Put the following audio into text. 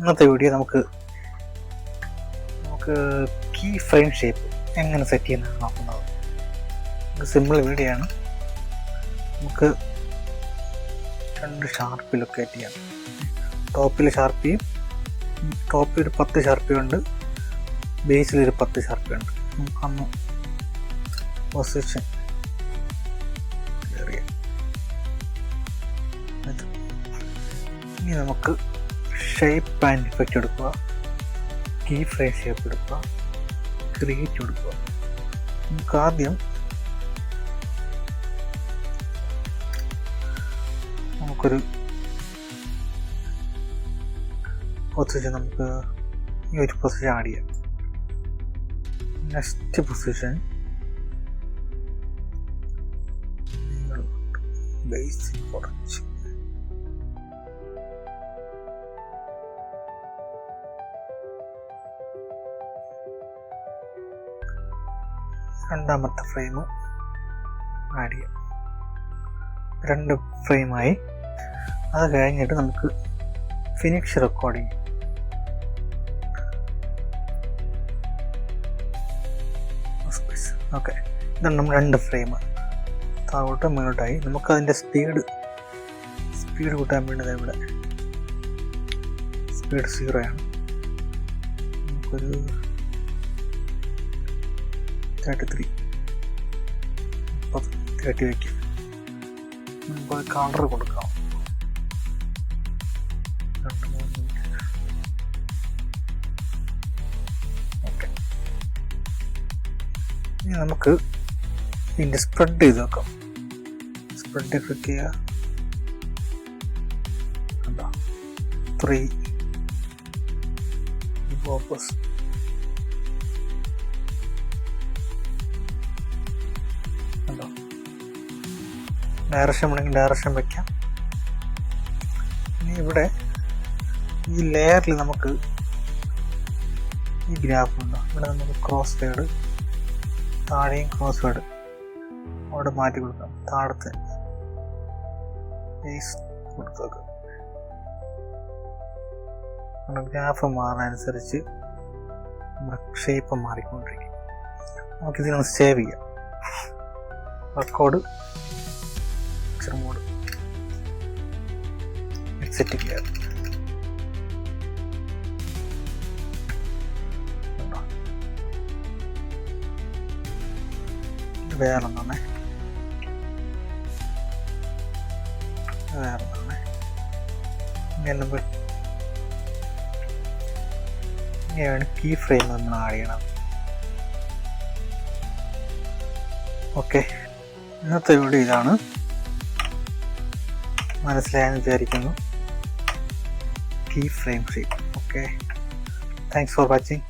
ഇന്നത്തെ വീഡിയോ നമുക്ക് key frame shape എങ്ങനെ സെറ്റ് ചെയ്യുന്നതാണ് നോക്കുന്നത്. സിമ്പിൾ വീഡിയോ ആണ്. നമുക്ക് 2 ഷാർപ്പ് ലൊക്കേറ്റ് ചെയ്യാം. ടോപ്പിൽ ഷാർപ്പിയും ടോപ്പിൽ ഒരു 10 ഷാർപ്പിയുണ്ട്, ബേസിലൊരു 10 ഷാർപ്പിയുണ്ട്. നമുക്കൊന്ന് പൊസിഷൻ ക്ലിയർ ചെയ്യാം. ഇനി നമുക്ക് ഷേപ്പ് ആൻഡ് ഇഫക്റ്റ് എടുക്കുക, കീ ഫ്രെയിം ഷേപ്പ് എടുക്കുക, ക്രിയേറ്റ് കൊടുക്കുക. നമുക്ക് ആദ്യം നമുക്കൊരു പൊസിഷൻ, നമുക്ക് ഈ ഒരു പൊസിഷൻ ആഡ് ചെയ്യാം. നെക്സ്റ്റ് പൊസിഷൻ ബേസ് കുറച്ച് രണ്ടാമത്തെ ഫ്രെയിം ആഡ് ചെയ്യാം. 2 ഫ്രെയിമായി. അത് കഴിഞ്ഞിട്ട് നമുക്ക് ഫിനിഷ് റെക്കോർഡ് ചെയ്യും. ഓക്കെ, ഇതാണ് നമ്മൾ 2 ഫ്രെയിം താഴോട്ട് മുന്നോട്ടായി. നമുക്ക് അതിൻ്റെ സ്പീഡ് കൂട്ടാൻ വേണ്ടത് ഇവിടെ സ്പീഡ് 0 ആണ്. നമുക്കൊരു 30 വയ്ക്കും. നമുക്ക് കളർ കൊടുക്കാം. 2-3 മിനിറ്റ്. ഓക്കെ, ഇനി നമുക്ക് ഇതിൻ്റെ സ്പ്രെഡ് ചെയ്ത് നോക്കാം. സ്പ്രെഡ് ക്ലിക്ക് ചെയ്യുക. 3 ഫോക്കസ്. ഡയറക്ഷൻ വേണമെങ്കിൽ ഡയറക്ഷൻ വയ്ക്കാം. ഇനി ഇവിടെ ഈ ലെയറിൽ നമുക്ക് ഈ ഗ്രാഫ് ഉണ്ടോ, ഇവിടെ നമുക്ക് ക്രോസ് ഫെയ്ഡ്, താഴെയും ക്രോസ് ഫെയ്ഡ് അവിടെ മാറ്റി കൊടുക്കാം. താഴത്തെ കൊടുത്തൊക്കെ ഗ്രാഫ് മാറുന്നതനുസരിച്ച് നമ്മുടെ ഷേപ്പ് മാറിക്കൊണ്ടിരിക്കും. നമുക്കിതിനൊന്ന് സേവ് ചെയ്യാം. റെക്കോർഡ്, മോഡ്, എക്സിറ്റ് ചെയ്യാം. വേറൊന്നാണ് ഇങ്ങനെയാണ് കീ ഫ്രെയിം നമ്മൾ ആഡ് ചെയ്യണം. ഓക്കെ, ഇന്നത്തെ വീഡിയോ ഇതാണ്. മനസ്സിലായെന്ന് വിചാരിക്കുന്നു. Key frame shape. Okay, thanks for watching.